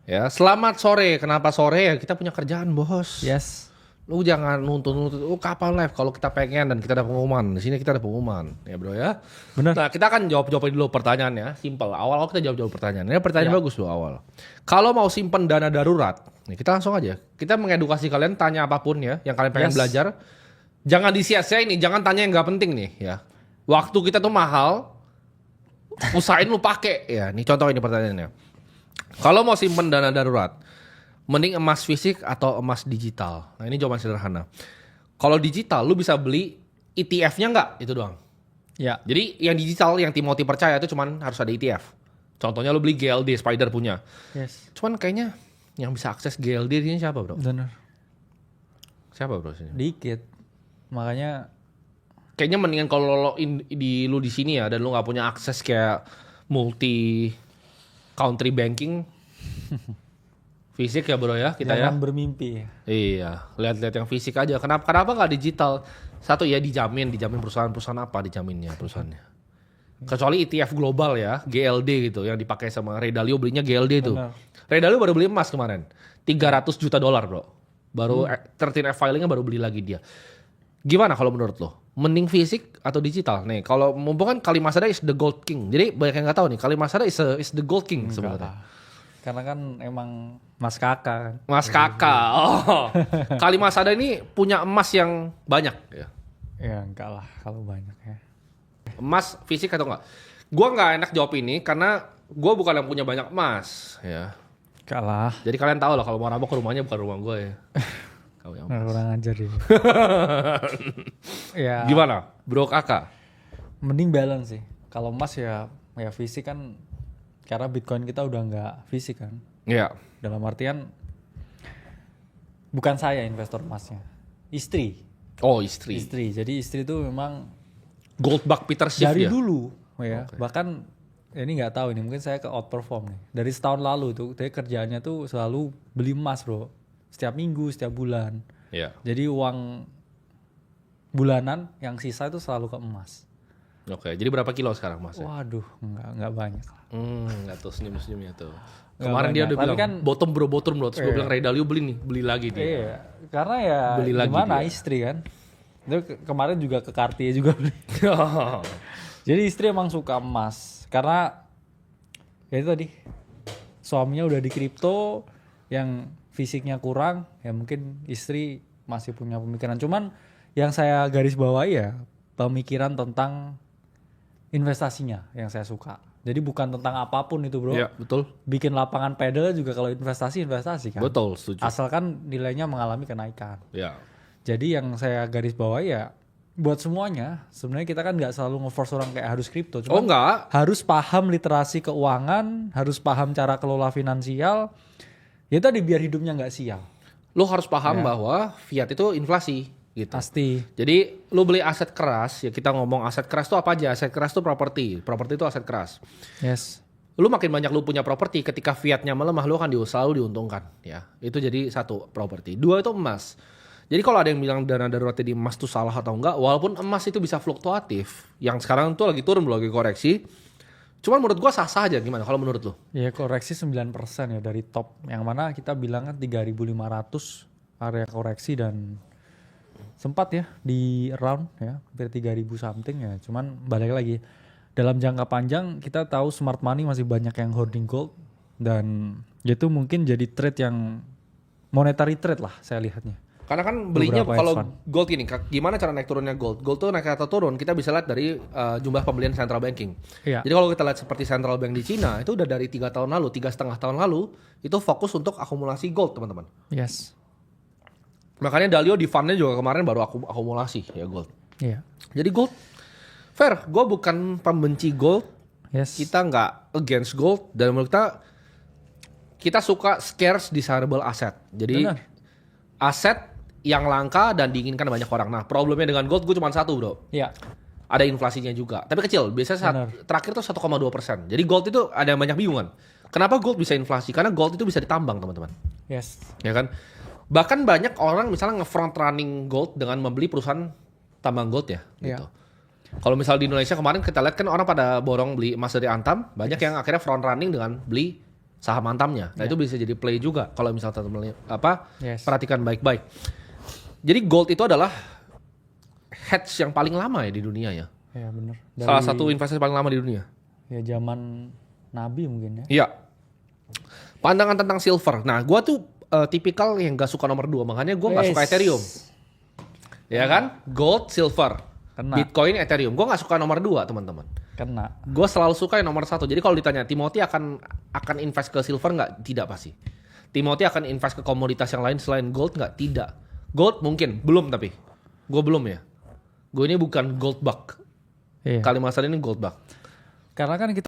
Ya, selamat sore. Kenapa sore ya? Kita punya kerjaan, Bos. Yes. Lu jangan nuntut-nuntut, kapan live kalau kita pengen dan kita ada pengumuman. Di sini kita ada pengumuman, ya bro ya. Benar. Nah, kita akan jawab-jawabin dulu pertanyaannya. Simple. Awal-awal kita jawab-jawab pertanyaan. Ini pertanyaan Ya. bagus loh awal. Kalau mau simpen dana darurat, nih kita langsung aja. Kita mengedukasi kalian, tanya apapun ya, yang kalian pengen Yes. belajar. Jangan disia-siain nih, jangan tanya yang nggak penting nih ya. Waktu kita tuh mahal, usahain lu pakai ya. Nih contoh ini pertanyaannya. Kalau mau simpen dana darurat, mending emas fisik atau emas digital? Nah ini jawaban sederhana. Kalau digital, lu bisa beli ETF-nya nggak? Itu doang. Ya. Jadi yang digital, yang Timothy percaya itu cuman harus ada ETF. Contohnya lu beli GLD, Spider punya. Yes. Cuman kayaknya yang bisa akses GLD ini siapa bro? Benar. Siapa bro sini? Dikit. Makanya Kayaknya mendingan kalau lu di sini ya dan lu nggak punya akses kayak multi country banking fisik ya bro ya kita ya. jangan bermimpi. Iya, lihat-lihat yang fisik aja. Kenapa nggak digital? Satu ya dijamin perusahaan apa dijaminnya perusahaannya. Kecuali ETF global ya, GLD gitu yang dipakai sama Ray Dalio belinya GLD itu. Benar. Ray Dalio baru beli emas kemarin. $300 juta, bro. Baru 13F filingnya baru beli lagi dia. Gimana kalau menurut lo? Mending fisik atau digital? Nih, kalau mumpung kan Kalimasada is the gold king. Jadi banyak yang nggak tahu nih, Kalimasada is the gold king sebenarnya. Karena kan emang Mas Kakak kan. Mas Kakak. Oh. Kalimasada ini punya emas yang banyak ya. Ya enggak lah kalau banyak ya. Emas fisik atau enggak? Gua nggak enak jawab ini karena gua bukan yang punya banyak emas ya. Enggak lah. Jadi kalian tahu lah kalau mau nambah ke rumahnya bukan rumah gue ya. Kau yang Nah, kurang ajar dia. Ya. gimana? Bro Kakak? Mending balance sih. Kalau emas ya fisik kan karena Bitcoin kita udah nggak fisik kan. Iya. Dalam artian bukan saya investor emasnya. Istri. Oh istri. Jadi istri itu memang Goldbug Peter Schiff dari ya? dulu ya. Bahkan ini nggak tahu ini mungkin saya ke outperform nih. Dari setahun lalu tuh dia kerjaannya tuh selalu beli emas, Bro. Setiap minggu, setiap bulan. Iya. Jadi uang bulanan yang sisa itu selalu ke emas. Oke, jadi berapa kilo sekarang Mas? Waduh, nggak banyak. Enggak tuh senyum-senyumnya tuh. Nggak Kemarin dia banyak. udah Tapi bilang kan, bottom bro. Terus gue bilang Ray Dalio beli lagi dia. iya, karena ya Beli lagi gimana dia. istri kan. Dia kemarin juga ke Cartier juga beli. Jadi istri emang suka emas karena ya itu tadi suaminya udah di kripto yang fisiknya kurang ya mungkin istri masih punya pemikiran. Cuman yang saya garis bawahi ya pemikiran tentang investasinya yang saya suka. Jadi bukan tentang apapun itu bro. Iya, betul. Bikin lapangan pedal juga kalau investasi kan. Betul, setuju. Asalkan nilainya mengalami kenaikan. Ya. Jadi yang saya garis bawahi ya buat semuanya sebenarnya kita kan nggak selalu nge-force orang kayak harus kripto. Oh enggak. Harus paham literasi keuangan, harus paham cara kelola finansial. Ya tadi biar hidupnya nggak sial. Lo harus paham bahwa fiat itu inflasi gitu. Pasti. Jadi lo beli aset keras, ya kita ngomong aset keras itu apa aja? Aset keras itu properti. Properti itu aset keras. Yes. Lu makin banyak lu punya properti, ketika fiatnya melemah lu akan selalu diuntungkan ya. Itu jadi satu properti. Dua itu emas. Jadi kalau ada yang bilang dana darurat di emas itu salah atau enggak, walaupun emas itu bisa fluktuatif, yang sekarang tuh lagi turun lagi koreksi. Cuman menurut gua sah-sah aja. Gimana kalau menurut lu? Ya koreksi 9% ya dari top. Yang mana kita bilang kan 3.500 area koreksi dan sempat ya di around ya hampir 3.000 something ya. Cuman balik lagi dalam jangka panjang kita tahu smart money masih banyak yang holding gold dan itu mungkin jadi trade yang monetary trade lah saya lihatnya. Karena kan belinya Beberapa kalau hedge fund. gold ini, gimana cara naik turunnya gold? Gold tuh naik atau turun, kita bisa lihat dari jumlah pembelian central banking. Iya. Jadi kalau kita lihat seperti central bank di Cina, itu udah dari 3 tahun lalu, 3,5 tahun lalu, itu fokus untuk akumulasi gold teman-teman. Yes. Makanya Dalio di fundnya juga kemarin baru akumulasi ya gold. Iya. Jadi gold, fair, gue bukan pembenci gold, Yes. kita nggak against gold, dan menurut kita suka scarce desirable asset. Jadi Benar. aset yang langka dan diinginkan banyak orang. Nah problemnya dengan gold gue cuma satu bro. Iya. Ada inflasinya juga. Tapi kecil. Biasanya terakhir tuh 1,2%. Jadi gold itu ada yang banyak bingungan. Kenapa gold bisa inflasi? Karena gold itu bisa ditambang teman-teman. Yes. Ya kan? Bahkan banyak orang misalnya nge-front running gold dengan membeli perusahaan tambang gold ya. Gitu. Kalau misal di Indonesia kemarin kita lihat kan orang pada borong beli emas dari Antam. Banyak yang akhirnya front running dengan beli saham antamnya. Nah, itu bisa jadi play juga kalau misalnya teman-teman Yes. perhatikan baik-baik. Jadi gold itu adalah hedge yang paling lama ya di dunia ya. Ya benar. Salah satu investasi paling lama di dunia. Ya zaman Nabi mungkin ya. Iya. Pandangan tentang silver. Nah, gua tuh tipikal yang gak suka nomor 2, makanya gua gak suka Ethereum. Ya kan? Gold, silver, Kena. Bitcoin, Ethereum. Gua gak suka nomor 2, teman-teman. Kena. Gue selalu suka yang nomor 1. Jadi kalau ditanya Timothy akan invest ke silver nggak? Tidak pasti. Timothy akan invest ke komoditas yang lain selain gold nggak? Tidak. Gold mungkin belum, tapi gue belum ya. Gue ini bukan gold bug. Iya. Kalimantan ini gold bug. Karena kan kita